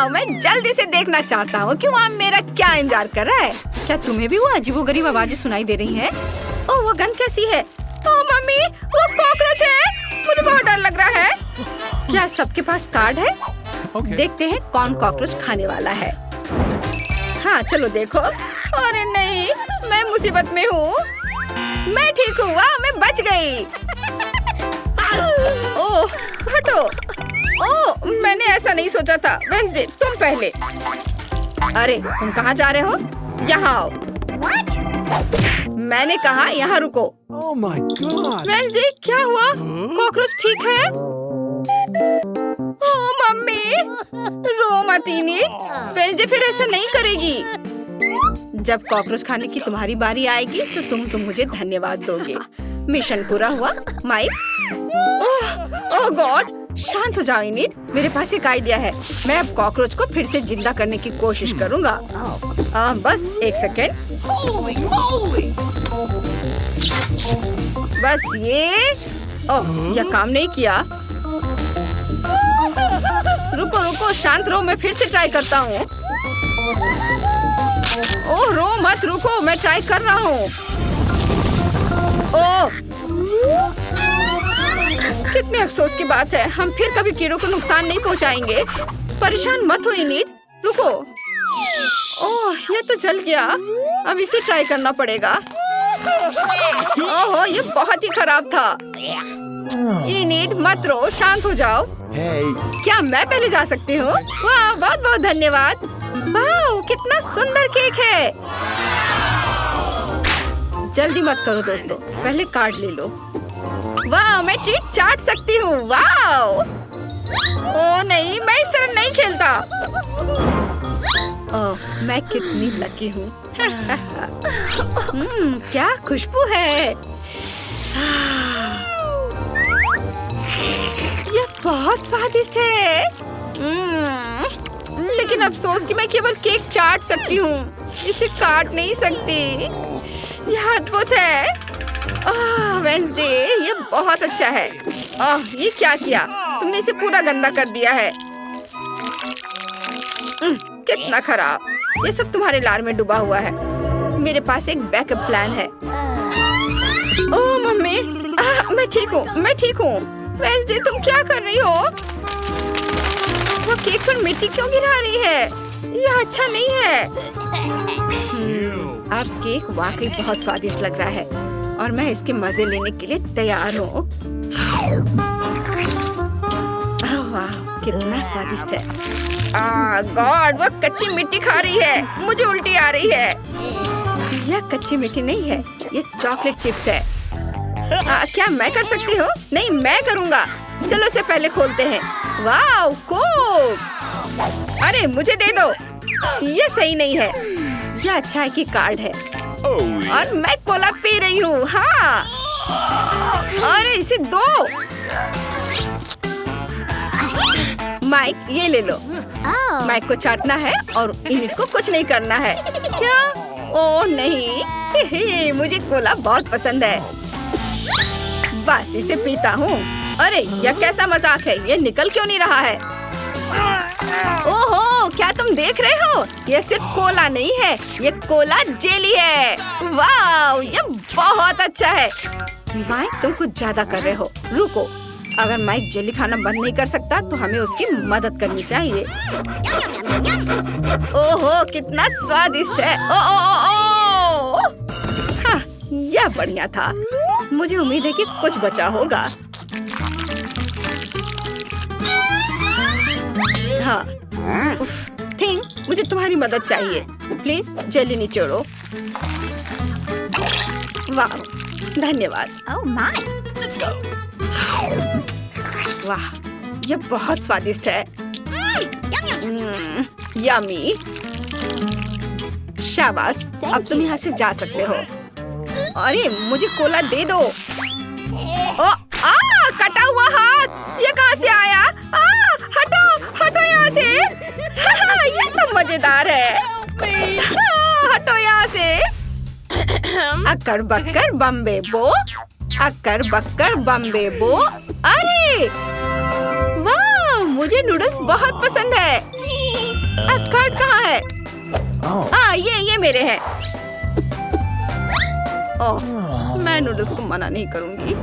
वाह, मैं जल्दी से देखना चाहता हूँ कि वहाँ मेरा क्या इंतजार कर रहा है। क्या तुम्हें भी वो अजीबोगरीब आवाजें सुनाई दे रही हैं? ओह, वो गन कैसी है? ओह मम्मी, वो कॉकरोच है। मुझे बहुत डर लग रहा है। क्या सबके पास कार्ड है? देखते हैं कौन कॉकरोच खाने वाला है। हाँ, चलो देखो। अरे नहीं, मैं मुसीबत में हूँ। मैं ठीक हूँ। वाह, मैं बच गई। ओह, हटो। ओह, मैंने ऐसा नहीं सोचा था। वेंसडे, तुम पहले। अरे, तुम कहाँ जा रहे हो? यहाँ आओ। मैंने कहा यहाँ रुको। Oh my God! वेंसडे, क्या हुआ? कॉकरोच ठीक है? ओह मम्मी, रो मत इनिट। वेंसडे फिर ऐसा नहीं करेगी। जब कॉकरोच खाने की तुम्हारी बारी आएगी तो तुम मुझे धन्यवाद दोगे। मिशन पूरा हुआ। माइक। ओह गॉड, शांत हो जाओ इनिट। मेरे पास एक आइडिया है। मैं अब कॉकरोच को फिर से जिंदा करने की कोशिश करूंगा। बस एक सेकेंड। बस ये। ओह, यह काम नहीं किया। रुको रुको, शांत रहो, मैं फिर से ट्राई करता हूँ। ओह, रो मत, रुको, मैं ट्राई कर रहा हूँ। ओह, कितने अफसोस की बात है। हम फिर कभी कीड़ों को नुकसान नहीं पहुँचाएंगे। परेशान मत हो इनिट, रुको। ओह, ये तो जल गया। अब इसे ट्राई करना पड़ेगा। ओह, ये बहुत ही खराब था। इनिट, मत रो, शांत हो जाओ। Hey! क्या मैं पहले जा सकती हूँ? वाह, बहुत बहुत धन्यवाद। वाह, कितना सुंदर केक है। जल्दी मत करो दोस्तों, पहले कार्ड ले लो। वाह, मैं ट्रीट चाट सकती हूँ। वाह। ओह नहीं, मैं इस तरह नहीं खेलता। ओह, मैं कितनी लकी हूँ। क्या खुशबू है। यह बहुत स्वादिष्ट है। लेकिन अफसोस कि मैं केवल केक चाट सकती हूँ, इसे काट नहीं सकती। यह अद्भुत है। वेंसडे, ये बहुत अच्छा है। ये क्या किया? तुमने इसे पूरा गंदा कर दिया है। कितना खराब। ये सब तुम्हारे लार में डूबा हुआ है। मेरे पास एक बैकअप प्लान है। ओह मम्मी, मैं ठीक हूँ, मैं ठीक हूँ। वेंसडे, तुम क्या कर रही हो? वो केक पर मिट्टी क्यों गिरा रही है? यह अच्छा नहीं है। अब केक वाकई बहुत स्वादिष्ट लग रहा है और मैं इसके मजे लेने के लिए तैयार हूँ। वाह, कितना स्वादिष्ट है। गॉड, वो कच्ची मिट्टी खा रही है। मुझे उल्टी आ रही है। यह कच्ची मिट्टी नहीं है, ये चॉकलेट चिप्स है। क्या मैं कर सकती हूँ? नहीं, मैं करूँगा। चलो इसे पहले खोलते हैं। वाह, कोक। अरे मुझे दे दो। ये सही नहीं है। यह अच्छा है कि कार्ड है। और मैं कोला पी रही हूँ। हाँ, अरे इसे दो। माइक, ये ले लो। माइक को चाटना है और इनिट को कुछ नहीं करना है। क्या? ओह नहीं, मुझे कोला बहुत पसंद है। बस इसे पीता हूँ। अरे यह कैसा मजाक है? ये निकल क्यों नहीं रहा है? ओहो, क्या तुम देख रहे हो? ये सिर्फ कोला नहीं है, ये कोला जेली है। वाह, ये बहुत अच्छा है। माइक, तुम कुछ ज्यादा कर रहे हो। रुको, अगर माइक जेली खाना बंद नहीं कर सकता तो हमें उसकी मदद करनी चाहिए। ओहो, कितना स्वादिष्ट है। ओ ओ ओ ओ। हाँ, यह बढ़िया था। मुझे उम्मीद है कि कुछ बचा होगा। हाँ, थिंक, मुझे तुम्हारी मदद चाहिए। प्लीज जेली निचोड़ो। वाह, धन्यवाद। Oh my! Let's go! वाह, यह बहुत स्वादिष्ट है। यम्मी। शाबाश, अब तुम यहाँ से जा सकते हो। अरे मुझे कोला दे दो। ओ, कटा हुआ हाथ, ये कहाँ से आया? हटो, हटो यहाँ से। ये तो मजेदार है। हटो यहाँ से। अक्कर बक्कर बम्बे बो, अक्कर बक्कर बम्बे बो। अरे वाह, मुझे नूडल्स बहुत पसंद है। कार्ड कहाँ है? Oh. हाँ, ये मेरे हैं। ओह, मैं नूडल्स को मना नहीं करूंगी।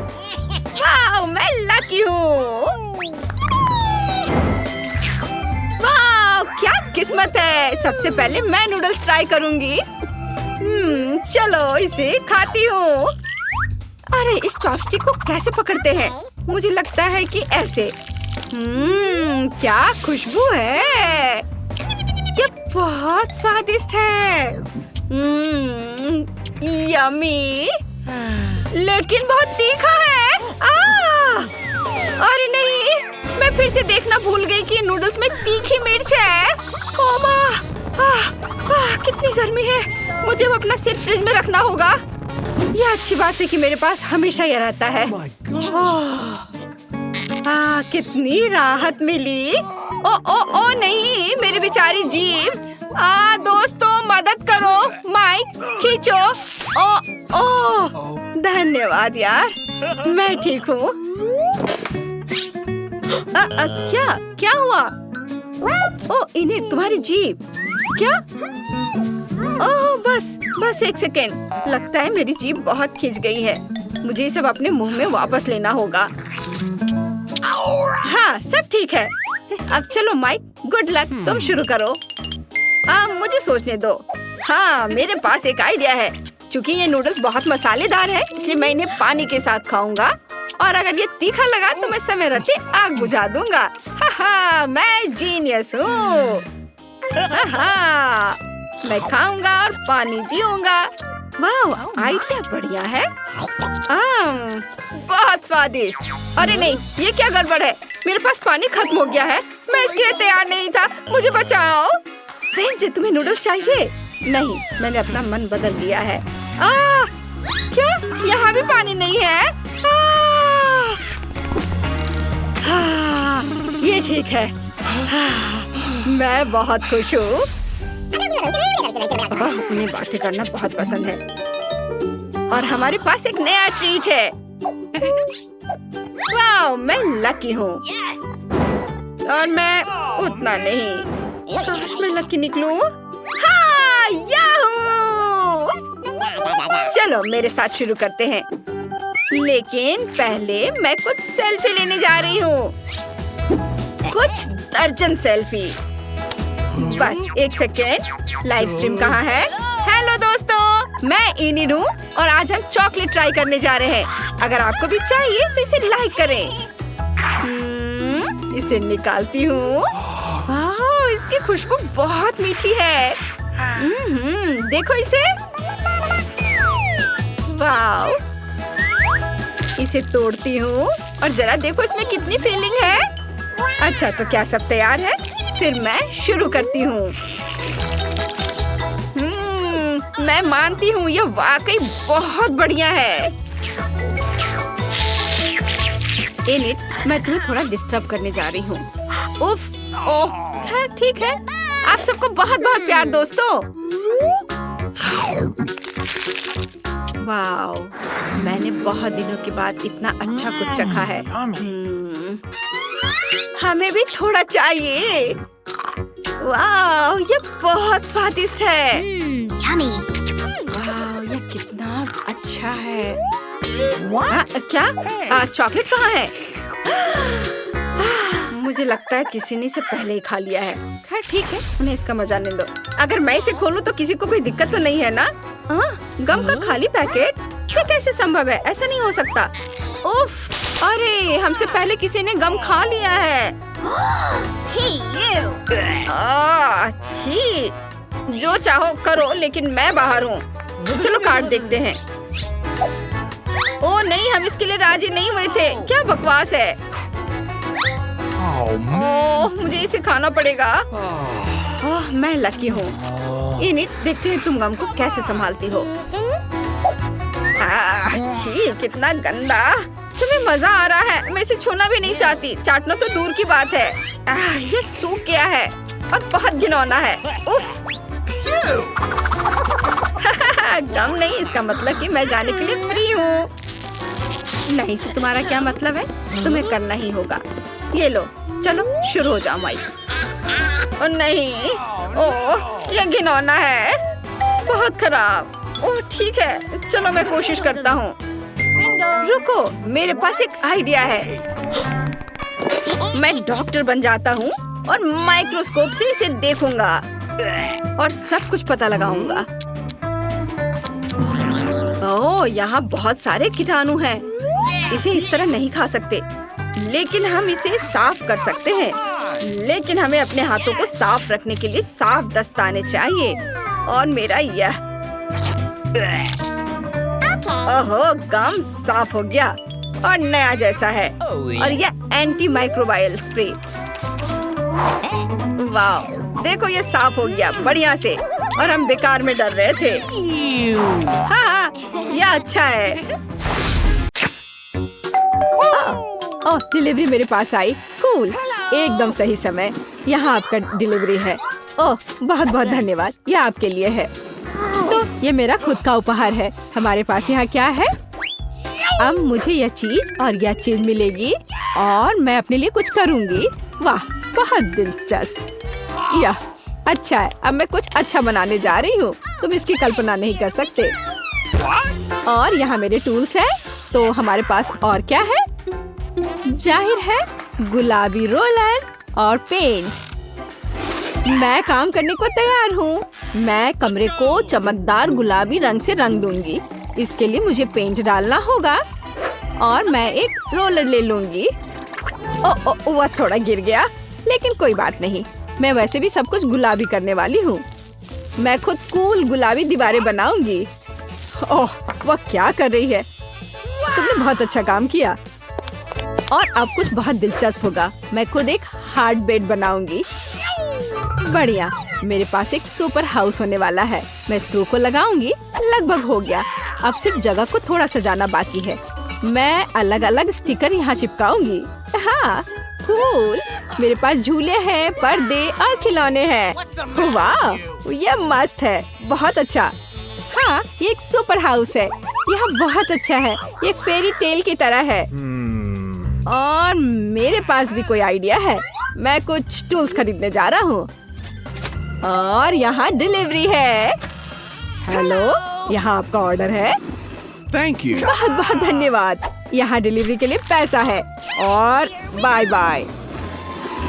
वाह, मैं लकी हूँ। वाह, क्या किस्मत है। सबसे पहले मैं नूडल्स ट्राई करूंगी। चलो इसे खाती हूँ। अरे, इस चॉपस्टिक को कैसे पकड़ते हैं? मुझे लगता है कि ऐसे। क्या खुशबू है। ये बहुत स्वादिष्ट है। यम्मी, लेकिन बहुत तीखा है। अरे नहीं, मैं फिर से देखना भूल गई कि नूडल्स में तीखी मिर्च है। ओ माँ, कितनी गर्मी है। मुझे वो अपना सिर फ्रिज में रखना होगा। यह अच्छी बात है कि मेरे पास हमेशा यह रहता है। Oh my God. कितनी राहत मिली। ओ नहीं, मेरी बेचारी जीभ। दोस्तों मदद करो, माइक खींचो। धन्यवाद यार, मैं ठीक हूँ। क्या हुआ? इन्हें तुम्हारी जीभ क्या? ओह, बस एक सेकेंड। लगता है मेरी जीभ बहुत खिंच गई है। मुझे ये सब अपने मुंह में वापस लेना होगा। हाँ, सब ठीक है। अब चलो माइक, गुड लक, तुम शुरू करो। मुझे सोचने दो। हाँ, मेरे पास एक आइडिया है। चूंकि ये नूडल्स बहुत मसालेदार है, इसलिए मैं इन्हें पानी के साथ खाऊंगा। और अगर ये तीखा लगा तो मैं समय रहते आग बुझा दूंगा। मैं जीनियस हूँ। मैं खाऊंगा और पानी पीऊंगा। वाह, आइडिया बढ़िया है। बहुत स्वादिष्ट। अरे नहीं, ये क्या गड़बड़ है? मेरे पास पानी खत्म हो गया है। मैं इसके लिए तैयार नहीं था। मुझे बचाओ। वेंसडे, तुम्हें नूडल्स चाहिए? नहीं, मैंने अपना मन बदल लिया है। क्या? यहाँ भी पानी नहीं है? ये ठीक है। मैं बहुत खुश हूँ। उन्हें बातें करना बहुत पसंद है। और हमारे पास एक नया ट्रीट है। वाह, मैं लकी हूँ। और मैं उतना नहीं। काश मैं लकी निकलूं। हाँ, याहू! चलो मेरे साथ शुरू करते हैं। लेकिन पहले मैं कुछ सेल्फी लेने जा रही हूँ। कुछ दर्जन सेल्फी। बस एक सेकेंड, लाइव स्ट्रीम कहाँ है? हेलो दोस्तों, मैं इनिड हूँ और आज हम चॉकलेट ट्राई करने जा रहे हैं। अगर आपको भी चाहिए तो इसे लाइक करें। इसे निकालती हूँ। वाह, इसकी खुशबू बहुत मीठी है। देखो इसे। वाह, इसे तोड़ती हूँ और जरा देखो इसमें कितनी फीलिंग है। अच्छा, तो क्या सब तैयार है? फिर मैं शुरू करती हूँ। मैं मानती हूँ यह वाकई बहुत बढ़िया है। इनिट, मैं तुम्हें थोड़ा डिस्टर्ब करने जा रही हूँ। उफ, ओह, खैर ठीक है। आप सबको बहुत बहुत प्यार दोस्तों। वाओ, मैंने बहुत दिनों के बाद इतना अच्छा कुछ चखा है। हमें भी थोड़ा चाहिए। वाओ, ये बहुत स्वादिष्ट है। वाओ, ये कितना अच्छा है। क्या? चॉकलेट कहाँ है? मुझे लगता है किसी ने इसे पहले ही खा लिया है। खैर ठीक है, उन्हें इसका मजा लेने दो। अगर मैं इसे खोलूं तो किसी को कोई दिक्कत तो नहीं है ना? गम का खाली पैकेट? ये कैसे संभव है? ऐसा नहीं हो सकता। उफ, अरे हमसे पहले किसी ने गम खा लिया है। अच्छी, जो चाहो करो, लेकिन मैं बाहर हूँ। चलो कार्ड देखते हैं। ओ नहीं, हम इसके लिए राजी नहीं हुए थे। क्या बकवास है। ओह, मुझे इसे खाना पड़ेगा। ओह, मैं लकी हूँ। इनिट, देखते हैं तुम गम को कैसे संभालती हो। अच्छी, कितना गंदा। तुम्हें मजा आ रहा है? मैं इसे छूना भी नहीं चाहती। चाटना तो दूर की बात है। ये सूख गया है और बहुत घिनौना है। उफ। गम नहीं, इसका मतलब कि मैं जाने के लिए फ्री हूँ। नहीं से तुम्हारा क्या मतलब है? तुम्हें करना ही होगा। ये लो, चलो शुरू हो जाओ माइक। नहीं, ओह ये घिनौना है, बहुत खराब। ओह ठीक है, चलो मैं कोशिश करता हूँ। रुको, मेरे पास एक आइडिया है। मैं डॉक्टर बन जाता हूँ और माइक्रोस्कोप से इसे देखूंगा और सब कुछ पता लगाऊंगा। ओह यहाँ बहुत सारे कीटाणु हैं। इसे इस तरह नहीं खा सकते, लेकिन हम इसे साफ कर सकते हैं। लेकिन हमें अपने हाथों को साफ रखने के लिए साफ दस्ताने चाहिए। और मेरा यह, ओहो गम साफ हो गया और नया जैसा है। और यह एंटी माइक्रोबायल स्प्रे। वाह, देखो ये साफ हो गया बढ़िया से, और हम बेकार में डर रहे थे। हाँ, यह अच्छा है। ओह डिलीवरी मेरे पास आई, कूल, एकदम सही समय। यहाँ आपका डिलीवरी है। ओह बहुत बहुत धन्यवाद, यह आपके लिए है। तो ये मेरा खुद का उपहार है। हमारे पास यहाँ क्या है? अब मुझे यह चीज और यह चीज मिलेगी और मैं अपने लिए कुछ करूँगी। वाह बहुत दिलचस्प। यह अच्छा है, अब मैं कुछ अच्छा बनाने जा रही हूँ। तुम इसकी कल्पना नहीं कर सकते। और यहाँ मेरे टूल्स हैं। तो हमारे पास और क्या है? जाहिर है गुलाबी रोलर और पेंट। मैं काम करने को तैयार हूँ। मैं कमरे को चमकदार गुलाबी रंग से रंग दूंगी। इसके लिए मुझे पेंट डालना होगा और मैं एक रोलर ले लूंगी। वह थोड़ा गिर गया, लेकिन कोई बात नहीं। मैं वैसे भी सब कुछ गुलाबी करने वाली हूँ। मैं खुद कूल गुलाबी दीवारें बनाऊंगी। ओह वह क्या कर रही है? तुमने बहुत अच्छा काम किया। और अब कुछ बहुत दिलचस्प होगा। मैं खुद एक हार्ड बेड बनाऊंगी। बढ़िया, मेरे पास एक सुपर हाउस होने वाला है। मैं स्क्रू को लगाऊंगी। लगभग हो गया। अब सिर्फ जगह को थोड़ा सजाना बाकी है। मैं अलग अलग स्टिकर यहाँ चिपकाऊंगी। हाँ कूल, मेरे पास झूले हैं, पर्दे और खिलौने हैं। वाह यह मस्त है, बहुत अच्छा। हाँ ये एक सुपर हाउस है। यह बहुत अच्छा है, ये एक फेरी टेल की तरह है। और मेरे पास भी कोई आइडिया है। मैं कुछ टूल्स खरीदने जा रहा हूँ। और यहाँ डिलीवरी है। हेलो, यहाँ आपका ऑर्डर है। Thank you. बहुत बहुत धन्यवाद। यहाँ डिलीवरी के लिए पैसा है। और बाय बाय।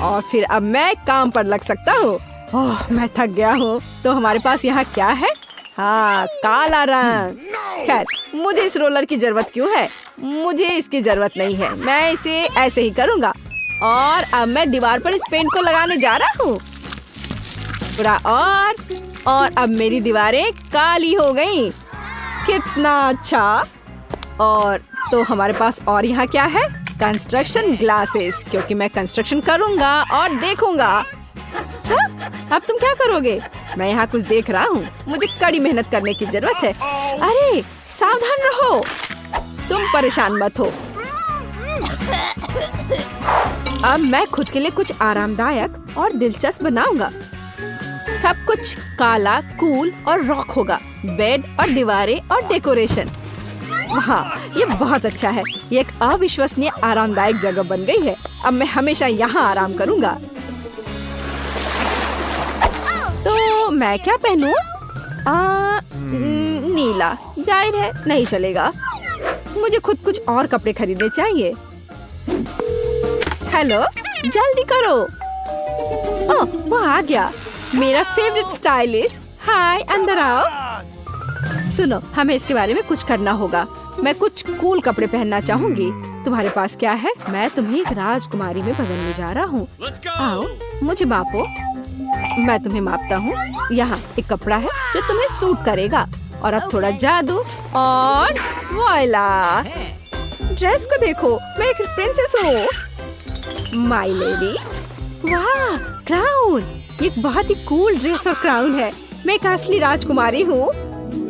और फिर अब मैं काम पर लग सकता हूँ। ओह मैं थक गया हूँ। तो हमारे पास यहाँ क्या है? हाँ काला रंग। खैर मुझे इस रोलर की जरूरत क्यों है? मुझे इसकी जरूरत नहीं है। मैं इसे ऐसे ही करूँगा। और अब मैं दीवार पर इस पेंट को लगाने जा रहा हूँ। पूरा और अब मेरी दीवारें काली हो गईं। कितना अच्छा। और तो हमारे पास और यहाँ क्या है? कंस्ट्रक्शन ग्लासेस, क्योंकि मैं कंस्ट्रक्शन करूँगा और देखूंगा। हाँ? अब तुम क्या करोगे? मैं यहाँ कुछ देख रहा हूँ। मुझे कड़ी मेहनत करने की जरूरत है। अरे सावधान रहो, तुम परेशान मत हो। अब मैं खुद के लिए कुछ आरामदायक और दिलचस्प बनाऊंगा। सब कुछ काला, कूल और रॉक होगा। बेड और दीवारें और डेकोरेशन। हाँ ये बहुत अच्छा है। ये एक अविश्वसनीय आरामदायक जगह बन गई है। अब मैं हमेशा यहाँ आराम करूँगा। तो मैं क्या पहनूं? नीला, जाहिर है नहीं चलेगा। मुझे खुद कुछ और कपड़े खरीदने चाहिए। हेलो, जल्दी करो। ओह वो आ गया, मेरा फेवरेट स्टाइलिस्ट। हाय अंदर आओ। सुनो, हमें इसके बारे में कुछ करना होगा। मैं कुछ कूल कपड़े पहनना चाहूंगी। तुम्हारे पास क्या है? मैं तुम्हें एक राजकुमारी में बदलने जा रहा हूँ। आओ मुझे मापो। मैं तुम्हें मापता हूँ। यहाँ एक कपड़ा है जो तुम्हें सूट करेगा। और अब थोड़ा जादू और वॉइला। ड्रेस को देखो, मैं एक प्रिंसेस हूँ। My lady. वाह क्राउन, ये बहुत ही कूल ड्रेस और क्राउन है। मैं एक असली राजकुमारी हूँ।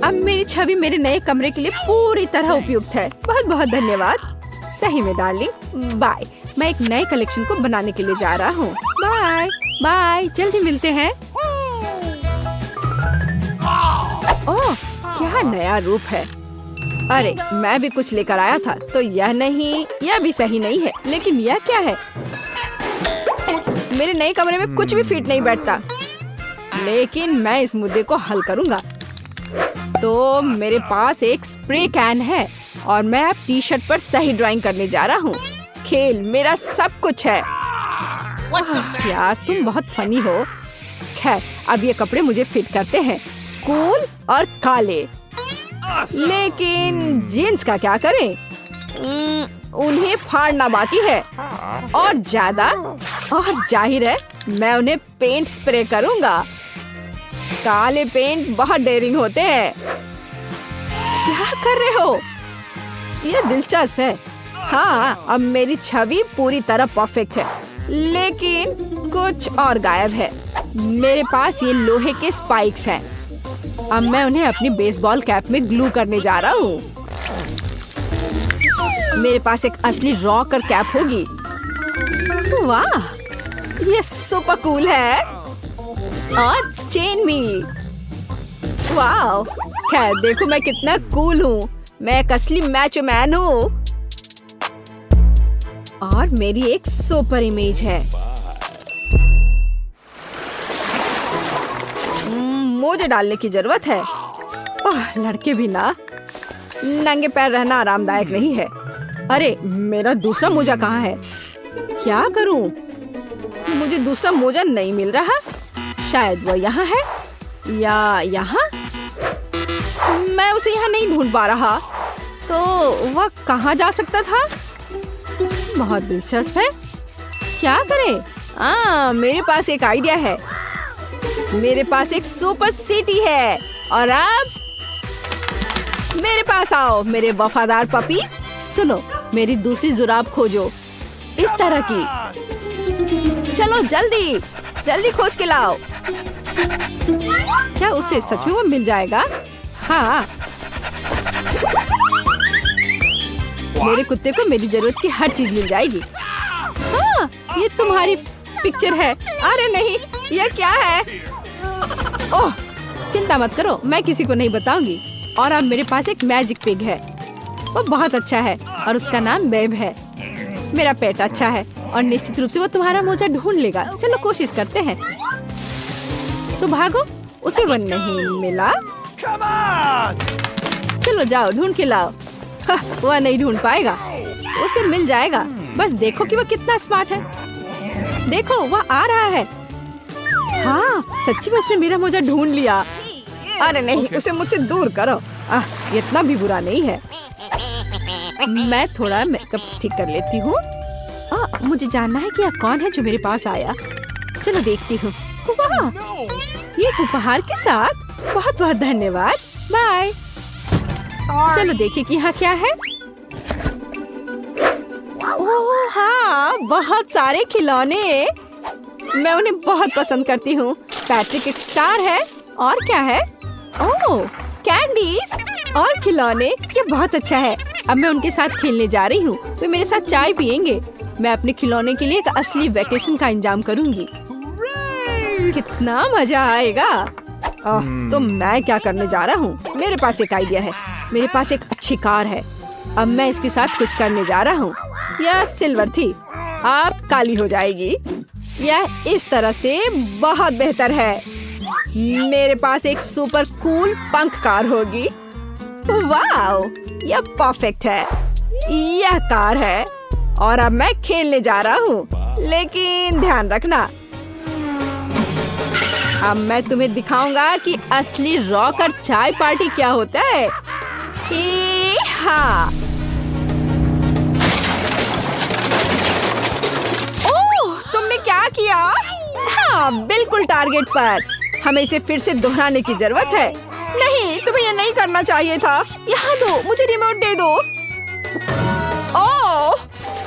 अब मेरी छवि मेरे नए कमरे के लिए पूरी तरह उपयुक्त है। बहुत बहुत धन्यवाद। सही में डार्लिंग। बाय। मैं एक नए कलेक्शन को बनाने के लिए जा रहा हूँ। बाय बाय, जल्दी मिलते हैं। ओह क्या नया रूप है। अरे मैं भी कुछ लेकर आया था। तो यह नहीं, यह भी सही नहीं है। लेकिन यह क्या है? मेरे नए कमरे में कुछ भी फिट नहीं बैठता, लेकिन मैं इस मुद्दे को हल करूंगा। तो मेरे पास एक स्प्रे कैन है और मैं अब टी शर्ट पर सही ड्राइंग करने जा रहा हूँ। खेल मेरा सब कुछ है। यार तुम बहुत फनी हो। खैर अब ये कपड़े मुझे फिट करते हैं, कूल और काले। लेकिन जीन्स का क्या करें? उन्हें फाड़ना बाकी है और ज्यादा, और जाहिर है मैं उन्हें पेंट स्प्रे करूंगा। काले पेंट बहुत डेयरिंग होते हैं। क्या कर रहे हो? ये दिलचस्प है। हाँ, अब मेरी छवि पूरी तरह परफेक्ट है, लेकिन कुछ और गायब है। मेरे पास ये लोहे के स्पाइक्स हैं। अब मैं उन्हें अपनी बेसबॉल कैप में ग्लू करने जा रहा हूँ। मेरे पास एक असली रॉकर कैप होगी। वाह, ये सुपर कूल है। और चेन भी। वाह, खैर देखो मैं कितना कूल हूँ। मैं एक असली मैचो मैन हूँ। और मेरी एक सुपर इमेज है। मोजे डालने की जरूरत है। लड़के भी ना, नंगे पैर रहना आरामदायक नहीं है। अरे मेरा दूसरा मोजा कहाँ है? क्या करूं? मुझे दूसरा मोजा नहीं मिल रहा। शायद वो यहाँ है या यहाँ। मैं उसे यहाँ नहीं ढूंढ पा रहा। तो वह कहाँ जा सकता था? बहुत दिलचस्प है। क्या करें? मेरे पास एक आइडिया है। मेरे पास एक सुपर सिटी है। और अब मेरे पास आओ मेरे वफादार पपी। सुनो, मेरी दूसरी जुराब खोजो, इस तरह की। चलो जल्दी जल्दी खोज के लाओ। क्या उसे सच में वो मिल जाएगा? हाँ, मेरे कुत्ते को मेरी जरूरत की हर चीज मिल जाएगी। हाँ, ये तुम्हारी पिक्चर है। अरे नहीं, ये क्या है? ओह, चिंता मत करो, मैं किसी को नहीं बताऊंगी। और अब मेरे पास एक मैजिक पिग है। वो बहुत अच्छा है और उसका नाम बेब है। मेरा पेट अच्छा है और निश्चित रूप से वो तुम्हारा मोजा ढूंढ लेगा। चलो कोशिश करते हैं। तो भागो, उसे वो नहीं मिला। चलो जाओ ढूंढ के लाओ। वह नहीं ढूंढ पाएगा, उसे मिल जाएगा। बस देखो कि वह कितना स्मार्ट है। देखो वह आ रहा है। हाँ, सच्ची में उसने मेरा मोजा ढूंढ लिया। अरे नहीं, उसे मुझसे दूर करो। इतना भी बुरा नहीं है। मैं थोड़ा मेकअप ठीक कर लेती हूँ। मुझे जानना है कि यह कौन है जो मेरे पास आया। चलो देखती हूँ। वाह, ये उपहार के साथ बहुत बहुत धन्यवाद। बाय। चलो देखिए कि यहाँ क्या है। ओह हाँ, बहुत सारे खिलौने। मैं उन्हें बहुत पसंद करती हूँ। पैट्रिक एक स्टार है। और क्या है? ओह, कैंडीज और खिलौने। ये बहुत अच्छा है। अब मैं उनके साथ खेलने जा रही हूँ। वे मेरे साथ चाय पियेंगे। मैं अपने खिलौने के लिए एक असली वेकेशन का इंतजाम करूँगी। कितना मजा आएगा। तो मैं क्या करने जा रहा हूँ? मेरे पास एक आइडिया है। मेरे पास एक अच्छी कार है। अब मैं इसके साथ कुछ करने जा रहा हूँ। यह सिल्वर थी, अब काली हो जाएगी। यह इस तरह से बहुत बेहतर है। मेरे पास एक सुपर कूल पंख कार होगी। वाओ, यह परफेक्ट है। यह कार है और अब मैं खेलने जा रहा हूँ। लेकिन ध्यान रखना, अब मैं तुम्हें दिखाऊंगा कि असली रॉकर चाय पार्टी क्या होता है। हाँ, ओह, तुमने क्या किया? हाँ, बिल्कुल टारगेट पर। हमें इसे फिर से दोहराने की जरूरत है। नहीं, तुम्हें ये नहीं करना चाहिए था। यहाँ दो, मुझे रिमोट दे दो। ओह,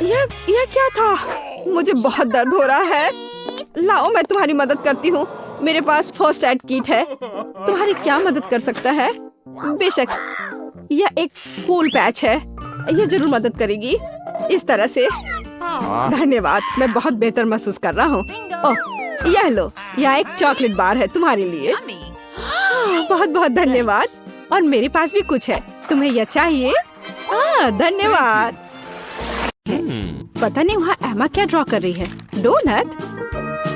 यह क्या था? मुझे बहुत दर्द हो रहा है। लाओ, मैं तुम्हारी मदद करती हूँ। मेरे पास फर्स्ट एड किट है। तुम्हारी क्या मदद कर सकता है? बेशक, यह एक कूल पैच है। यह जरूर मदद करेगी। इस तरह से। धन्यवाद, मैं बहुत बेहतर महसूस कर रहा हूँ। ओह, यह लो, यह एक चॉकलेट बार है तुम्हारे लिए। बहुत बहुत धन्यवाद। और मेरे पास भी कुछ है। तुम्हें यह चाहिए? धन्यवाद। पता नहीं वहाँ एमा क्या ड्रॉ कर रही है। डोनट?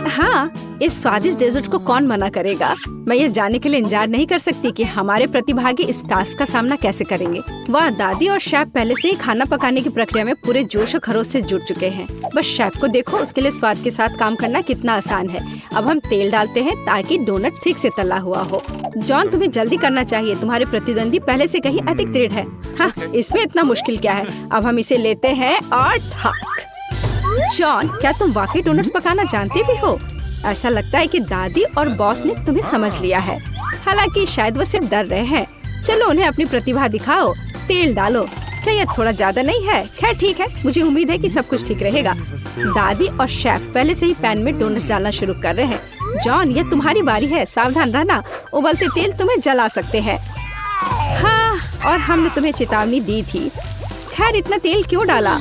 हाँ, इस स्वादिष्ट डेजर्ट को कौन मना करेगा। मैं ये जानने के लिए इंतजार नहीं कर सकती कि हमारे प्रतिभागी इस टास्क का सामना कैसे करेंगे। वाह, दादी और शेफ पहले से ही खाना पकाने की प्रक्रिया में पूरे जोश और खरोश से जुट चुके हैं। बस शेफ को देखो, उसके लिए स्वाद के साथ काम करना कितना आसान है। अब हम तेल डालते हैं ताकि डोनट ठीक से तला हुआ हो। जॉन, तुम्हें जल्दी करना चाहिए, तुम्हारे प्रतिद्वंदी पहले से कहीं अधिक दृढ़ है। हाँ, इसमें इतना मुश्किल क्या है। अब हम इसे लेते हैं और ठक। जॉन, क्या तुम वाकई डोनट्स पकाना जानते भी हो? ऐसा लगता है कि दादी और बॉस ने तुम्हें समझ लिया है। हालांकि शायद वो सिर्फ डर रहे हैं। चलो उन्हें अपनी प्रतिभा दिखाओ, तेल डालो। क्या ये थोड़ा ज्यादा नहीं है? खैर ठीक है, मुझे उम्मीद है कि सब कुछ ठीक रहेगा। दादी और शेफ पहले से ही पैन में डोनट्स डालना शुरू कर रहे हैं। जॉन, ये तुम्हारी बारी है, सावधान रहना, उबलते तेल तुम्हें जला सकते हैं। हाँ, और हमने तुम्हें चेतावनी दी थी। खैर इतना तेल क्यों डाला?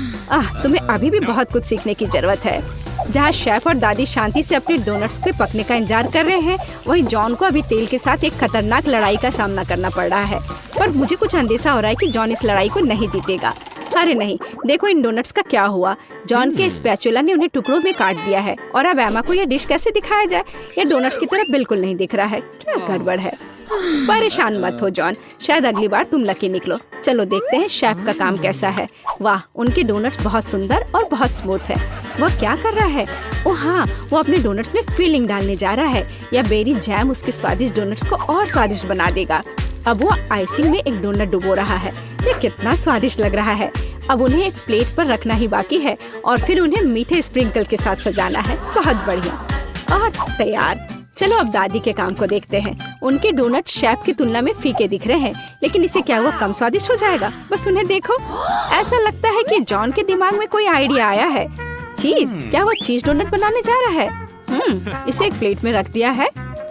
तुम्हें अभी भी बहुत कुछ सीखने की जरूरत है। जहाँ शेफ और दादी शांति से अपने डोनट्स के पकने का इंतजार कर रहे हैं, वहीं जॉन को अभी तेल के साथ एक खतरनाक लड़ाई का सामना करना पड़ रहा है। पर मुझे कुछ अंदेशा हो रहा है कि जॉन इस लड़ाई को नहीं जीतेगा। अरे नहीं, देखो इन डोनट्स का क्या हुआ। जॉन के स्पैचुला ने उन्हें टुकड़ों में काट दिया है और अब एमा को यह डिश कैसे दिखाया जाए? यह डोनट्स की तरह बिल्कुल नहीं दिख रहा है। क्या गड़बड़ है? परेशान मत हो जॉन, शायद अगली बार तुम लकी निकलो। चलो देखते हैं शेफ का काम कैसा है। वाह, उनके डोनट्स बहुत सुंदर और बहुत स्मूथ है। वह क्या कर रहा है? ओह हाँ, वो अपने डोनट्स में फिलिंग डालने जा रहा है। यह बेरी जैम उसके स्वादिष्ट डोनट्स को और स्वादिष्ट बना देगा। अब वो आइसिंग में एक डोनट डुबो रहा है। ये कितना स्वादिष्ट लग रहा है। अब उन्हें एक प्लेट पर रखना ही बाकी है और फिर उन्हें मीठे स्प्रिंकल के साथ सजाना है। बहुत बढ़िया और तैयार। चलो अब दादी के काम को देखते हैं। उनके डोनट शेफ की तुलना में फीके दिख रहे हैं, लेकिन इसे क्या हुआ कम स्वादिष्ट हो जाएगा? बस उन्हें देखो। ऐसा लगता है कि जॉन के दिमाग में कोई आइडिया आया है। चीज, क्या वो चीज डोनट बनाने जा रहा है? इसे एक प्लेट में रख दिया है।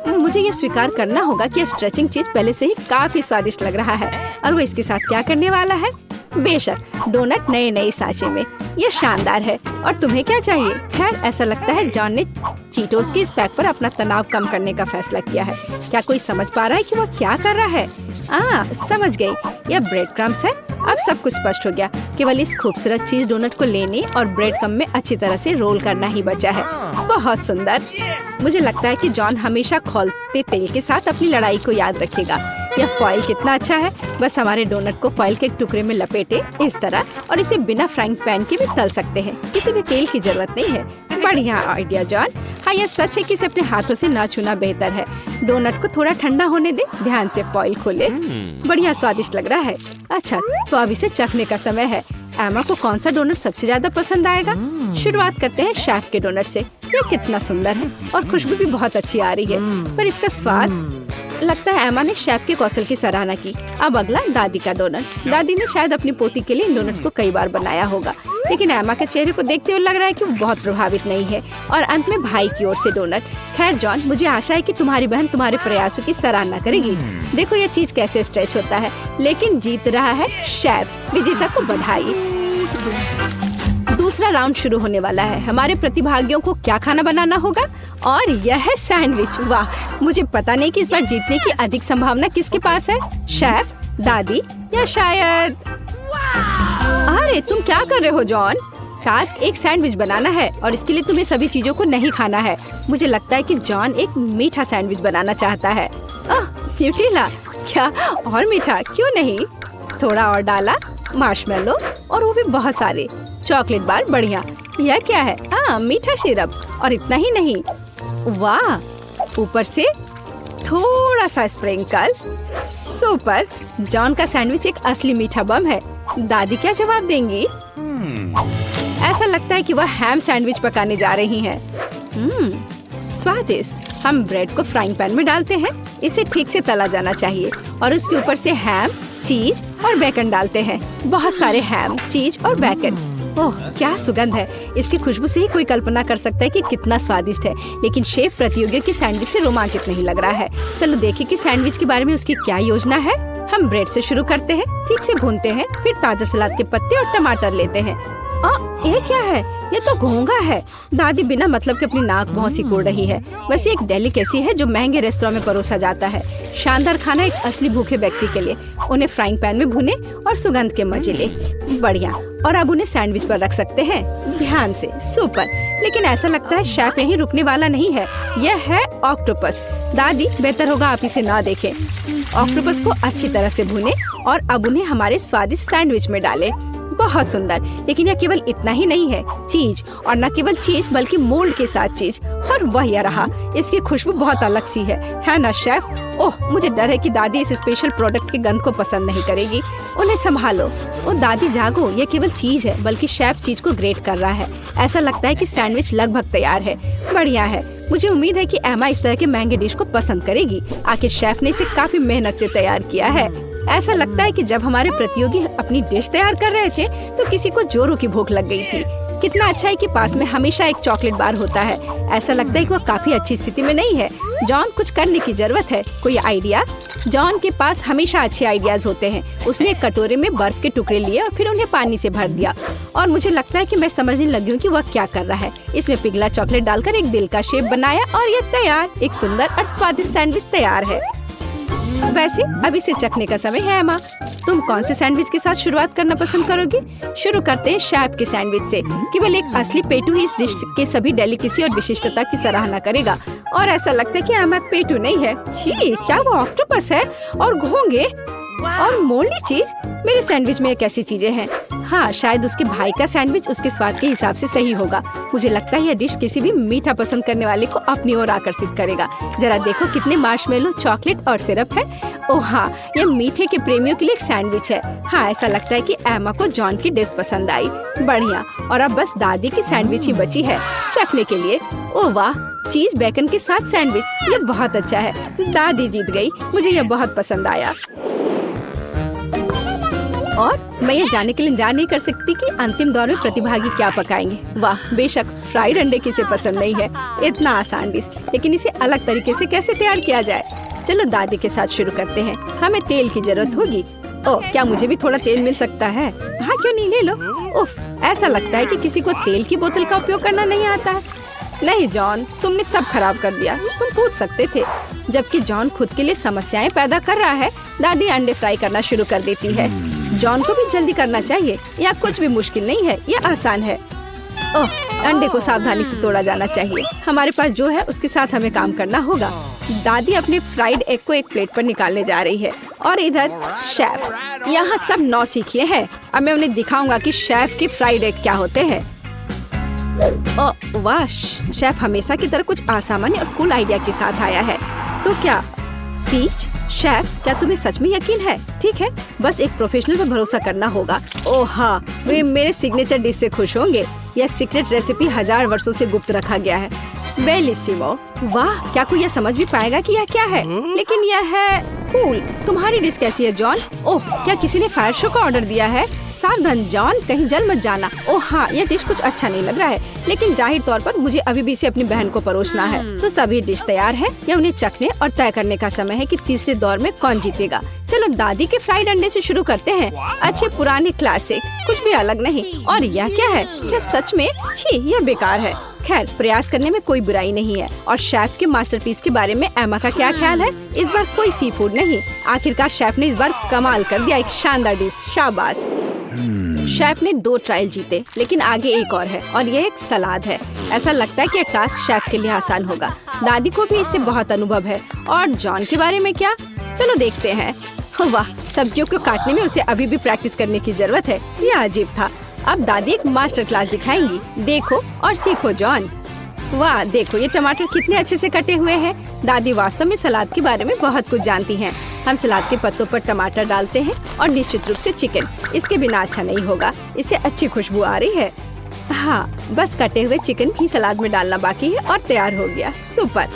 मुझे ये स्वीकार करना होगा कि स्ट्रेचिंग चीज पहले से ही काफी स्वादिष्ट लग रहा है। और वो इसके साथ क्या करने वाला है? बेशक, डोनट नए नए सांचे में। ये शानदार है। और तुम्हें क्या चाहिए? खैर ऐसा लगता है जॉन ने चीटोस के इस पैक पर अपना तनाव कम करने का फैसला किया है। क्या कोई समझ पा रहा है कि वो क्या कर रहा है? समझ गई, यह ब्रेड क्रम्स है। अब सब कुछ स्पष्ट हो गया। केवल इस खूबसूरत चीज डोनट को लेने और ब्रेड क्रम्ब में अच्छी तरह से रोल करना ही बचा है। बहुत सुंदर। मुझे लगता है कि जॉन हमेशा खौलते तेल के साथ अपनी लड़ाई को याद रखेगा। यह फॉइल कितना अच्छा है। बस हमारे डोनट को फॉइल के एक टुकड़े में लपेटे इस तरह और इसे बिना फ्राइंग पैन के भी तल सकते हैं। किसी भी तेल की जरूरत नहीं है। बढ़िया आइडिया जॉन। हाँ, यह सच है कि इसे अपने हाथों से ना छूना बेहतर है। डोनट को थोड़ा ठंडा होने दे, ध्यान से फॉइल खोले। बढ़िया स्वादिष्ट लग रहा है। अच्छा, तो अब इसे चखने का समय है। एमा को कौन सा डोनट सबसे ज्यादा पसंद आएगा? शुरुआत करते हैं शेफ के डोनट से। ये कितना सुंदर है और खुशबू भी बहुत अच्छी आ रही है, पर इसका स्वाद, लगता है एमा ने शेफ के कौशल की सराहना की। अब अगला दादी का डोनट। दादी ने शायद अपनी पोती के लिए इन डोनट्स को कई बार बनाया होगा, लेकिन एमा के चेहरे को देखते हुए लग रहा है कि वो बहुत प्रभावित नहीं है। और अंत में भाई की ओर से डोनट। खैर जॉन, मुझे आशा है कि तुम्हारी बहन तुम्हारे प्रयासों की सराहना करेगी। देखो ये चीज कैसे स्ट्रेच होता है, लेकिन जीत रहा है शेफ। विजेता को बधाई। दूसरा राउंड शुरू होने वाला है। हमारे प्रतिभागियों को क्या खाना बनाना होगा? और यह है सैंडविच। वाह, मुझे पता नहीं कि इस बार जीतने की अधिक संभावना किसके पास है, शेफ, दादी या शायद। अरे तुम क्या कर रहे हो जॉन? टास्क एक सैंडविच बनाना है और इसके लिए तुम्हें सभी चीजों को नहीं खाना है। मुझे लगता है कि जॉन एक मीठा सैंडविच बनाना चाहता है। न्यूटेला, क्या और मीठा क्यों नहीं? थोड़ा और डाला, मार्शमेलो और वो भी बहुत सारे चॉकलेट बार। बढ़िया। यह क्या है? मीठा सिरप। और इतना ही नहीं, वाह, ऊपर से थोड़ा सा स्प्रिंकल। सुपर। जॉन का सैंडविच एक असली मीठा बम है। दादी क्या जवाब देंगी? ऐसा लगता है कि वह हैम सैंडविच पकाने जा रही हैं। स्वादिष्ट। हम ब्रेड को फ्राइंग पैन में डालते हैं। इसे ठीक से तला जाना चाहिए और उसके ऊपर से हैम, चीज और बेकन डालते हैं। बहुत सारे हैम, चीज और बेकन। ओह, क्या सुगंध है। इसकी खुशबू से ही कोई कल्पना कर सकता है कि कितना स्वादिष्ट है। लेकिन शेफ प्रतियोगियों के सैंडविच से रोमांचित नहीं लग रहा है। चलो देखें कि सैंडविच के बारे में उसकी क्या योजना है। हम ब्रेड से शुरू करते हैं, ठीक से भूनते हैं, फिर ताजा सलाद के पत्ते और टमाटर लेते हैं ये क्या है? ये तो घोंघा है। दादी बिना मतलब के अपनी नाक बहुत सिकोड़ रही है। वैसे एक डेलिकेसी है जो महंगे रेस्टोरेंट में परोसा जाता है। शानदार खाना एक असली भूखे व्यक्ति के लिए। उन्हें फ्राइंग पैन में भुने और सुगंध के मजे ले। बढ़िया। और अब उन्हें सैंडविच पर रख सकते हैं। ध्यान से, सुपर। लेकिन ऐसा लगता है शेफ यहीं रुकने वाला नहीं है। यह है ऑक्टोपस। दादी, बेहतर होगा आप इसे ना देखें। ऑक्टोपस को अच्छी तरह से भुने और अब उन्हें हमारे स्वादिष्ट सैंडविच में डालें। बहुत सुंदर। लेकिन यह केवल इतना ही नहीं है, चीज। और न केवल चीज बल्कि मोल्ड के साथ चीज। और वह यह रहा। इसकी खुशबू बहुत अलग सी है ना शेफ? ओह, मुझे डर है कि दादी इस स्पेशल प्रोडक्ट के गंध को पसंद नहीं करेगी। उन्हें संभालो। ओ दादी जागो, ये केवल चीज है बल्कि शेफ चीज को ग्रेट कर रहा है। ऐसा लगता है कि सैंडविच लगभग तैयार है। बढ़िया है। मुझे उम्मीद है कि एमा इस तरह के महंगे डिश को पसंद करेगी। आखिर शेफ ने इसे काफी मेहनत से तैयार किया है। ऐसा लगता है कि जब हमारे प्रतियोगी अपनी डिश तैयार कर रहे थे तो किसी को जोरों की भूख लग गई थी। कितना अच्छा है कि पास में हमेशा एक चॉकलेट बार होता है। ऐसा लगता है कि वह काफी अच्छी स्थिति में नहीं है। जॉन, कुछ करने की जरूरत है। कोई आइडिया? जॉन के पास हमेशा अच्छे आइडियाज होते हैं। उसने एक कटोरे में बर्फ के टुकड़े लिए और फिर उन्हें पानी से भर दिया। और मुझे लगता है कि मैं समझने लगी हूँ कि वह क्या कर रहा है। इसमें पिघला चॉकलेट डालकर एक दिल का शेप बनाया और ये तैयार। एक सुंदर और स्वादिष्ट सैंडविच तैयार है। वैसे अब इसे चखने का समय है। एमा, तुम कौन से सैंडविच के साथ शुरुआत करना पसंद करोगी? शुरू करते हैं शेफ के सैंडविच से। केवल एक असली पेटू ही इस डिश के सभी डेलिकेसी और विशिष्टता की सराहना करेगा। और ऐसा लगता है कि एमा पेटू नहीं है। छी, क्या वो ऑक्टोपस है? और घोंगे और मोल्डी चीज। मेरे सैंडविच में कैसी चीजें हैं? हाँ, शायद उसके भाई का सैंडविच उसके स्वाद के हिसाब से सही होगा। मुझे लगता है यह डिश किसी भी मीठा पसंद करने वाले को अपनी ओर आकर्षित करेगा। जरा देखो कितने मार्शमेलो, चॉकलेट और सिरप है। ओह हाँ, यह मीठे के प्रेमियों के लिए एक सैंडविच है। हाँ, ऐसा लगता है कि एमा को जॉन की डिश पसंद आई। बढ़िया। और अब बस दादी की सैंडविच ही बची है चखने के लिए। ओह वाह, चीज बेकन के साथ सैंडविच। ये बहुत अच्छा है। दादी जीत गई। मुझे यह बहुत पसंद आया। और मैं ये जानने के लिए इंतजार नहीं कर सकती कि अंतिम दौर में प्रतिभागी क्या पकाएंगे। वाह, बेशक फ्राइड अंडे किसे पसंद नहीं है। इतना आसान डिश, लेकिन इसे अलग तरीके से कैसे तैयार किया जाए? चलो दादी के साथ शुरू करते हैं। हमें तेल की जरूरत होगी। ओह, क्या मुझे भी थोड़ा तेल मिल सकता है? हाँ, क्यों नहीं, ले लो। उफ, ऐसा लगता है कि किसी को तेल की बोतल का उपयोग करना नहीं आता है। नहीं जॉन, तुमने सब खराब कर दिया। तुम पूछ सकते थे। जबकि जॉन खुद के लिए समस्याएं पैदा कर रहा है, दादी अंडे फ्राई करना शुरू कर देती है। जॉन को भी जल्दी करना चाहिए। यहाँ कुछ भी मुश्किल नहीं है, यह आसान है। ओह, अंडे को सावधानी से तोड़ा जाना चाहिए। हमारे पास जो है उसके साथ हमें काम करना होगा। दादी अपने फ्राइड एग को एक प्लेट पर निकालने जा रही है और इधर शेफ यहाँ सब नौसिखिए हैं। अब मैं उन्हें दिखाऊंगा कि शेफ के फ्राइड एग क्या होते हैं। ओह वाह, शेफ हमेशा की तरह कुछ असामान्य और कूल आइडिया के साथ आया है। तो क्या पीच? शेफ, क्या तुम्हें सच में यकीन है? ठीक है, बस एक प्रोफेशनल पर भरोसा करना होगा। ओह हाँ, वे मेरे सिग्नेचर डिश से खुश होंगे। यह सीक्रेट रेसिपी 1000 वर्षों से गुप्त रखा गया है। बेलिसिमो। वाह, क्या कोई यह समझ भी पाएगा कि यह क्या है? लेकिन यह है कूल। तुम्हारी डिश कैसी है जॉन? ओह, क्या किसी ने फायर शो का ऑर्डर दिया है? सावधान जॉन, कहीं जल मत जाना। ओह हाँ, यह डिश कुछ अच्छा नहीं लग रहा है, लेकिन जाहिर तौर पर मुझे अभी भी इसे अपनी बहन को परोसना है। तो सभी डिश तैयार है। यह उन्हें चखने और तय करने का समय है कि तीसरे दौर में कौन जीतेगा। चलो दादी के फ्राइड अंडे से शुरू करते हैं। अच्छे पुराने क्लासिक, कुछ भी अलग नहीं। और यह क्या है? क्या सच में? छी, यह बेकार है। खैर, प्रयास करने में कोई बुराई नहीं है। और शेफ के मास्टरपीस के बारे में एमा का क्या ख्याल है? इस बार कोई सी फूड नहीं। आखिरकार शेफ ने इस बार कमाल कर दिया। एक शानदार डिश, शाबाश। शेफ ने 2 ट्रायल जीते, लेकिन आगे एक और है और यह एक सलाद है। ऐसा लगता है कि यह टास्क शेफ के लिए आसान होगा। दादी को भी इससे बहुत अनुभव है। और जॉन के बारे में क्या? चलो देखते हैं। वाह, सब्जियों को काटने में उसे अभी भी प्रैक्टिस करने की जरूरत है। यह अजीब था। अब दादी एक मास्टर क्लास दिखाएंगी। देखो और सीखो जॉन। वाह, देखो ये टमाटर कितने अच्छे से कटे हुए हैं। दादी वास्तव में सलाद के बारे में बहुत कुछ जानती हैं। हम सलाद के पत्तों पर टमाटर डालते हैं और निश्चित रूप से चिकन। इसके बिना अच्छा नहीं होगा। इससे अच्छी खुशबू आ रही है। हाँ, बस कटे हुए चिकन ही सलाद में डालना बाकी है और तैयार हो गया। सुपर।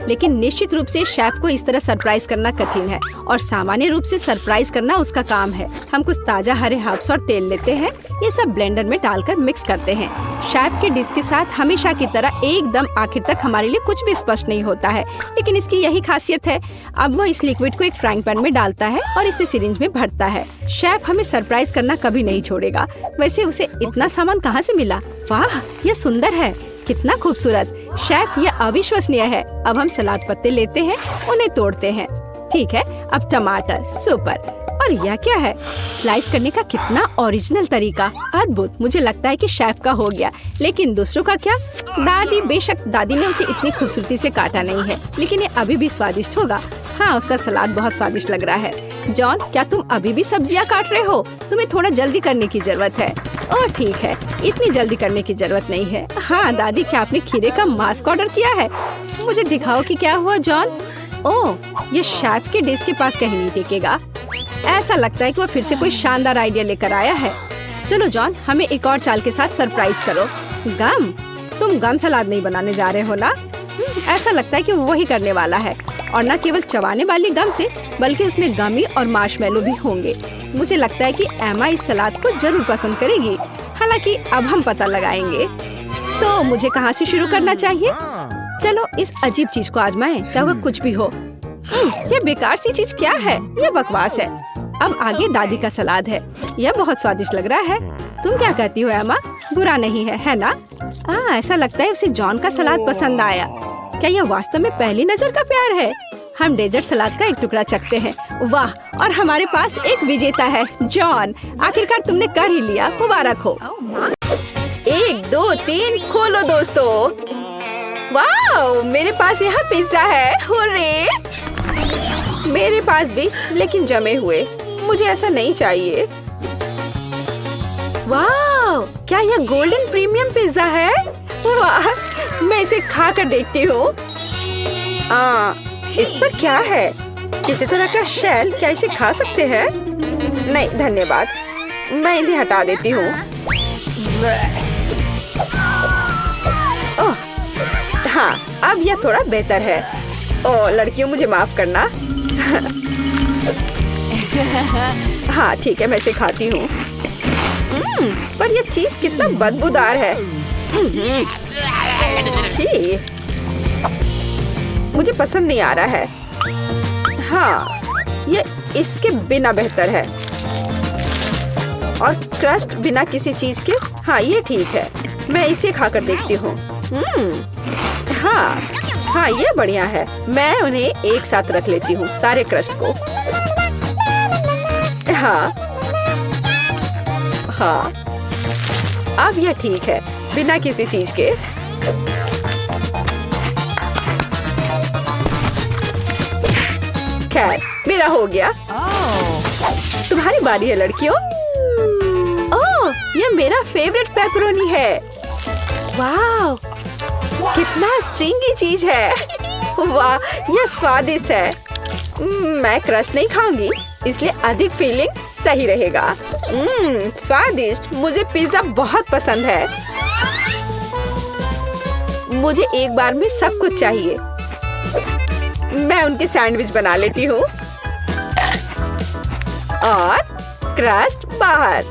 लेकिन निश्चित रूप से शेफ को इस तरह सरप्राइज करना कठिन है और सामान्य रूप से सरप्राइज करना उसका काम है। हम कुछ ताजा हरे हर्ब्स और तेल लेते हैं, ये सब ब्लेंडर में डालकर मिक्स करते हैं। शेफ के डिश के साथ हमेशा की तरह एकदम आखिर तक हमारे लिए कुछ भी स्पष्ट नहीं होता है, लेकिन इसकी यही खासियत है। अब वो इस लिक्विड को एक फ्राइंग पैन में डालता है और इसे सिरिंज में भरता है। शेफ हमें सरप्राइज करना कभी नहीं छोड़ेगा। वैसे उसे इतना सामान कहाँ से मिला? वाह, यह सुंदर है, कितना खूबसूरत। शेफ, यह अविश्वसनीय है। अब हम सलाद पत्ते लेते हैं, उन्हें तोड़ते हैं। ठीक है, अब टमाटर, सुपर। और यह क्या है? स्लाइस करने का कितना ओरिजिनल तरीका, अद्भुत। मुझे लगता है कि शेफ का हो गया, लेकिन दूसरों का क्या? दादी, बेशक दादी ने उसे इतनी खूबसूरती से काटा नहीं है, लेकिन ये अभी भी स्वादिष्ट होगा। हाँ, उसका सलाद बहुत स्वादिष्ट लग रहा है। जॉन, क्या तुम अभी भी सब्जियां काट रहे हो? तुम्हें थोड़ा जल्दी करने की जरूरत है। ओह ठीक है, इतनी जल्दी करने की जरूरत नहीं है। हाँ दादी, क्या आपने खीरे का मास्क ऑर्डर किया है? मुझे दिखाओ कि क्या हुआ जॉन। ओह, ये शेफ के डिश के पास कहीं नहीं टिकेगा। ऐसा लगता है कि वो फिर से कोई शानदार आइडिया लेकर आया है। चलो जॉन, हमें एक और चाल के साथ सरप्राइज करो। गम? तुम गम सलाद नहीं बनाने जा रहे हो ना? ऐसा लगता है कि वो वही करने वाला है, और न केवल चबाने वाली गम से, बल्कि उसमें गमी और मार्शमेलो भी होंगे। मुझे लगता है कि एमा इस सलाद को जरूर पसंद करेगी। हालांकि अब हम पता लगाएंगे। तो मुझे कहाँ से शुरू करना चाहिए? चलो इस अजीब चीज को आजमाएं, चाहे वह कुछ भी हो। ये बेकार सी चीज क्या है? ये बकवास है। अब आगे दादी का सलाद है। यह बहुत स्वादिष्ट लग रहा है। तुम क्या कहती हो एमा? बुरा नहीं है ना? ऐसा लगता है उसे जॉन का सलाद पसंद आया। क्या यह वास्तव में पहली नजर का प्यार है? हम डेजर्ट सलाद का एक टुकड़ा चखते हैं। वाह, और हमारे पास एक विजेता है। जॉन, आखिरकार तुमने कर ही लिया, मुबारक हो। 1 2 3 खोलो दोस्तों। वाह, मेरे पास यहाँ पिज्जा है। हुर्रे! मेरे पास भी, लेकिन जमे हुए। मुझे ऐसा नहीं चाहिए। वाह, क्या यह गोल्डन प्रीमियम पिज्जा है? वाह, मैं इसे खा कर देखती हूँ। इस पर क्या है? किसी तरह का शेल? क्या इसे खा सकते हैं? नहीं धन्यवाद, मैं इन्हें हटा देती हूँ। ओह, हाँ, अब यह थोड़ा बेहतर है। ओह लड़कियों, मुझे माफ करना। हाँ ठीक है, मैं इसे खाती हूँ। पर यह चीज कितना बदबूदार है। छी, मुझे पसंद नहीं आ रहा है। हाँ, ये इसके बिना बेहतर है। और क्रस्ट बिना किसी चीज के। हाँ ये ठीक है, मैं इसे खाकर देखती हूँ। हाँ, ये बढ़िया है। मैं उन्हें एक साथ रख लेती हूँ, सारे क्रस्ट को। हाँ, अब यह ठीक है, बिना किसी चीज के। खैर, मेरा हो गया। तुम्हारी बारी है लड़कियों। ओह, यह मेरा फेवरेट पेपरोनी है। वाह, कितना स्ट्रिंगी चीज है। वाह, यह स्वादिष्ट है। मैं क्रश नहीं खाऊंगी, इसलिए अधिक फीलिंग सही रहेगा। स्वादिष्ट। मुझे पिज्जा बहुत पसंद है। मुझे एक बार में सब कुछ चाहिए। मैं उनके सैंडविच बना लेती हूँ और क्रस्ट बाहर।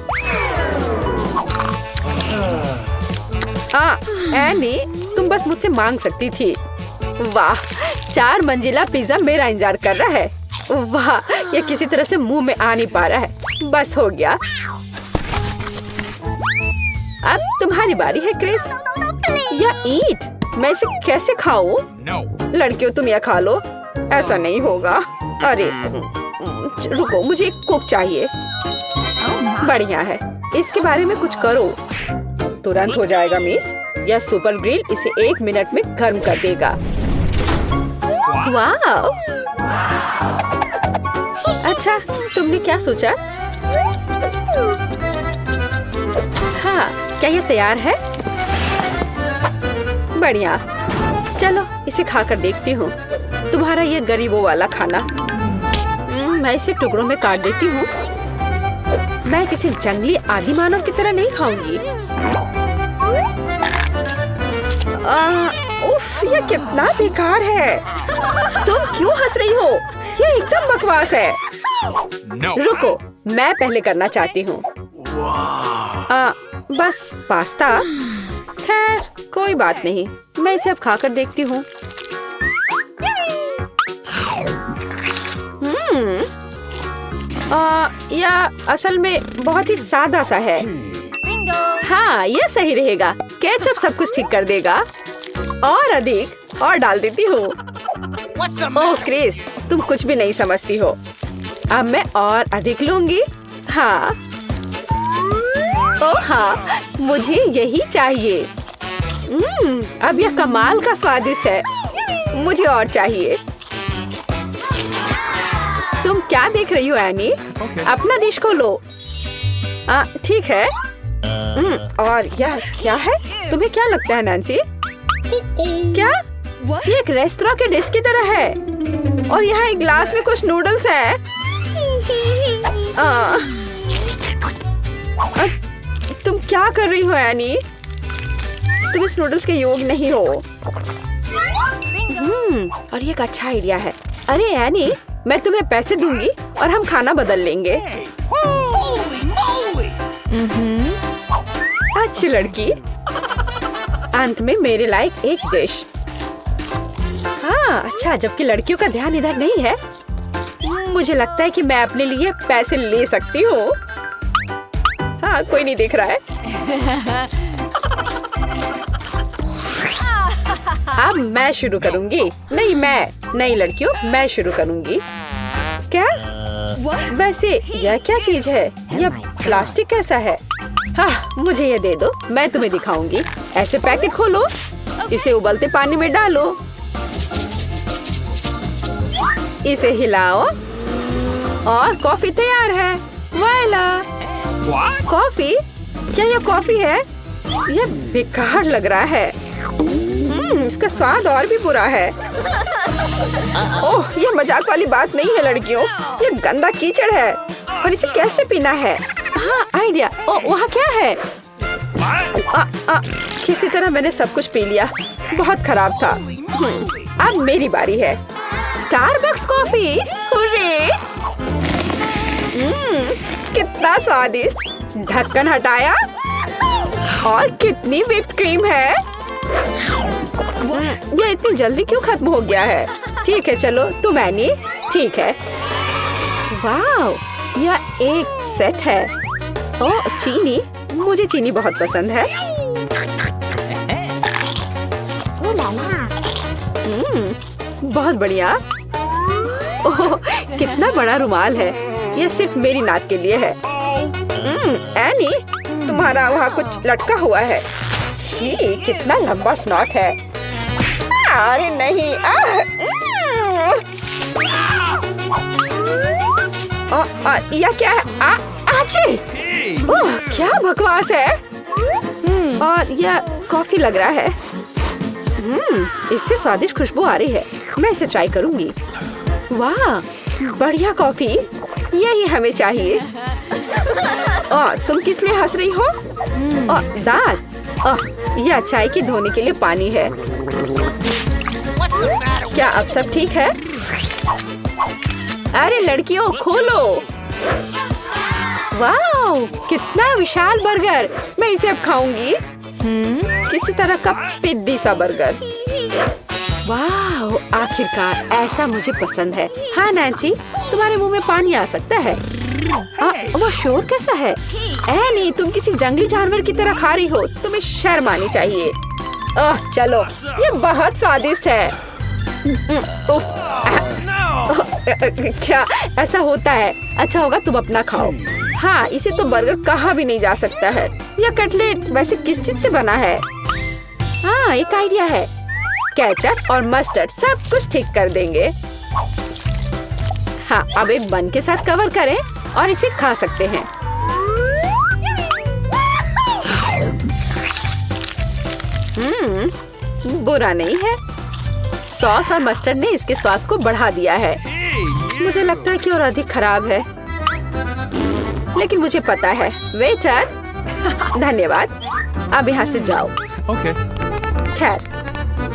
एनी, तुम बस मुझसे मांग सकती थी। वाह, 4 मंजिला पिज्जा मेरा इंतजार कर रहा है। वाह, ये किसी तरह से मुंह में आ नहीं पा रहा है। बस हो गया। अब तुम्हारी बारी है क्रिस। या ईट। मैं इसे कैसे खाऊं? लड़कियों, तुम यह खा लो। ऐसा नहीं होगा। अरे रुको, मुझे एक कुक चाहिए। बढ़िया है, इसके बारे में कुछ करो। तुरंत हो जाएगा मिस। यह सुपर ग्रिल इसे 1 मिनट में गर्म कर देगा। वाह, अच्छा, तुमने क्या सोचा? हाँ, क्या यह तैयार है? बढ़िया, चलो इसे खाकर देखती हूँ। तुम्हारा ये गरीबों वाला खाना। मैं इसे टुकड़ों में काट देती हूँ। मैं किसी जंगली आदि मानव की तरह नहीं खाऊंगी। उफ, उफ, ये कितना बेकार है। तुम क्यों हंस रही हो? ये एकदम बकवास है। No. रुको, मैं पहले करना चाहती हूँ। बस पास्ता। खैर कोई बात नहीं, मैं इसे अब खाकर देखती हूँ। या असल में बहुत ही सादा सा है। हाँ, ये सही रहेगा। केचप सब कुछ ठीक कर देगा। और अधिक और डाल देती हूँ। ओह क्रिस, तुम कुछ भी नहीं समझती हो। अब मैं और अधिक लूंगी। हाँ, ओह हाँ, मुझे यही चाहिए। अब यह कमाल का स्वादिष्ट है। मुझे और चाहिए। तुम क्या देख रही हो एनी? Okay. अपना डिश खोलो। ठीक है। और यह क्या है? तुम्हें क्या लगता है नैन्सी? क्या? ये एक रेस्टोरेंट के डिश की तरह है। और यहाँ एक ग्लास में कुछ नूडल्स है। तुम क्या कर रही हो एनी? तुम इस नूडल्स के योग्य नहीं हो। और ये एक अच्छा आइडिया है। अरे एनी, मैं तुम्हें पैसे दूंगी और हम खाना बदल लेंगे। अच्छी लड़की। अंत में मेरे लायक एक डिश। हाँ अच्छा, जबकि लड़कियों का ध्यान इधर नहीं है। मुझे लगता है कि मैं अपने लिए पैसे ले सकती हूँ। हाँ, कोई नहीं देख रहा है। अब मैं शुरू करूंगी। नहीं लड़कियों, मैं शुरू करूंगी। क्या? वैसे यह क्या चीज है? यह प्लास्टिक कैसा है? हाँ, मुझे ये दे दो, मैं तुम्हें दिखाऊंगी। ऐसे पैकेट खोलो, इसे उबलते पानी में डालो, इसे हिलाओ और कॉफी तैयार है। वाला कॉफी? क्या यह कॉफी है? यह बेकार लग रहा है। इसका स्वाद और भी बुरा है। ओह, ये मजाक वाली बात नहीं है लड़कियों। ये गंदा कीचड़ है और इसे कैसे पीना है? हाँ, आइडिया। ओह, वहाँ क्या है? किसी तरह मैंने सब कुछ पी लिया। बहुत खराब था। अब मेरी बारी है। Starbucks coffee. हुर्रे! कितना स्वादिष्ट। ढक्कन हटाया और कितनी व्हिप्ड क्रीम है। ये इतनी जल्दी क्यों खत्म हो गया है? ठीक है, चलो तुम एनी। ठीक है। वाह, यह एक सेट है। ओह, चीनी। मुझे चीनी बहुत पसंद है। बहुत बढ़िया। ओह, कितना बड़ा रुमाल है। यह सिर्फ मेरी नाक के लिए है। एनी, तुम्हारा वहाँ कुछ लटका हुआ है। छी, कितना लंबा स्नॉट है। अरे नहीं। यह क्या है? आची! ओह, क्या बकवास है। और यह कॉफी लग रहा है। इससे स्वादिष्ट खुशबू आ रही है। मैं इसे ट्राई करूंगी। वाह, बढ़िया कॉफी। यही हमें चाहिए। तुम किस लिए हंस रही हो? दांत। यह चाय की धोने के लिए पानी है। क्या अब सब ठीक है? अरे लड़कियों, खोलो। वाह, कितना विशाल बर्गर। मैं इसे अब खाऊंगी। किसी तरह का पिद्दी सा बर्गर। वाह, आखिरकार ऐसा मुझे पसंद है। हाँ नैन्सी, तुम्हारे मुंह में पानी आ सकता है। वो शोर कैसा है? एनी, तुम किसी जंगली जानवर की तरह खा रही हो। तुम्हें शर्म आनी चाहिए। चलो, ये बहुत स्वादिष्ट है। क्या ऐसा होता है? अच्छा होगा तुम अपना खाओ। हाँ, इसे तो बर्गर कहा भी नहीं जा सकता है। यह कटलेट वैसे किस चीज से बना है? हाँ, एक आइडिया है। केचप और मस्टर्ड सब कुछ ठीक कर देंगे। हाँ, अब एक बन के साथ कवर करें और इसे खा सकते हैं। बुरा नहीं है। सॉस और मस्टर्ड ने इसके स्वाद को बढ़ा दिया है। मुझे लगता है कि और अधिक खराब है, लेकिन मुझे पता है। वेटर, धन्यवाद। अब यहाँ से जाओ। Okay. खैर,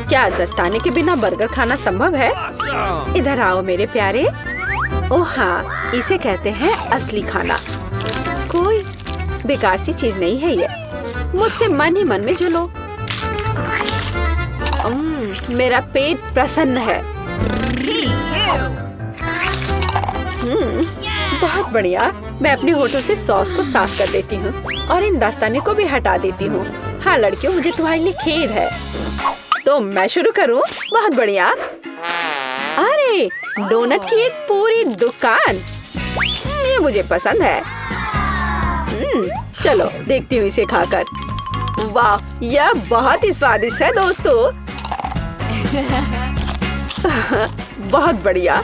क्या दस्ताने के बिना बर्गर खाना संभव है? इधर आओ मेरे प्यारे। ओह हाँ, इसे कहते हैं असली खाना। कोई बेकार सी चीज नहीं है ये। मुझसे मन ही मन में जुलो। मेरा पेट प्रसन्न है। बहुत बढ़िया। मैं अपने होठों से सॉस को साफ कर देती हूँ और इन दस्ताने को भी हटा देती हूँ। हाँ लड़कियों, मुझे तुम्हारे लिए खेद है। तो मैं शुरू करूँ? बहुत बढ़िया। अरे डोनट की एक पूरी दुकान, ये मुझे पसंद है। चलो देखती हूँ इसे खाकर। वाह, यह बहुत ही स्वादिष्ट है दोस्तों। बहुत बढ़िया।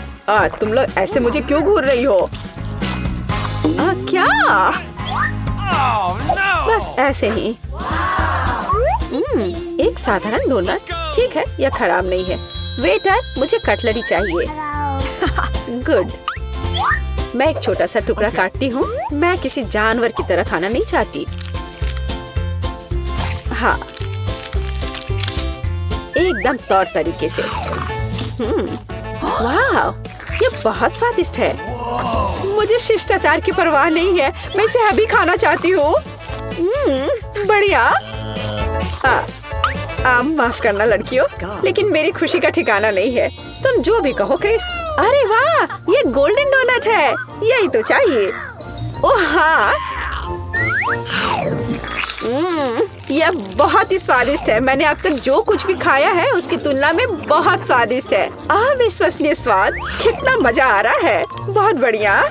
तुम लोग ऐसे मुझे क्यों घूर रही हो? क्या? बस ऐसे ही। एक साधारण डोनट, ठीक है, यह खराब नहीं है। वेटर, मुझे कटलरी चाहिए। गुड। मैं एक छोटा सा टुकड़ा काटती हूँ। मैं किसी जानवर की तरह खाना नहीं चाहती। हाँ, एकदम तौर तरीके से। वाह, ये बहुत स्वादिष्ट है। मुझे शिष्टाचार की परवाह नहीं है, मैं इसे अभी खाना चाहती हूँ। बढ़िया। माफ करना लड़कियों, लेकिन मेरी खुशी का ठिकाना नहीं है। तुम जो भी कहो क्रिस। अरे वाह, ये गोल्डन डोनट है, यही तो चाहिए। ओह हाँ, यह बहुत ही स्वादिष्ट है। मैंने अब तक जो कुछ भी खाया है उसकी तुलना में बहुत स्वादिष्ट है। अविश्वसनीय स्वाद, कितना मजा आ रहा है। बहुत बढ़िया।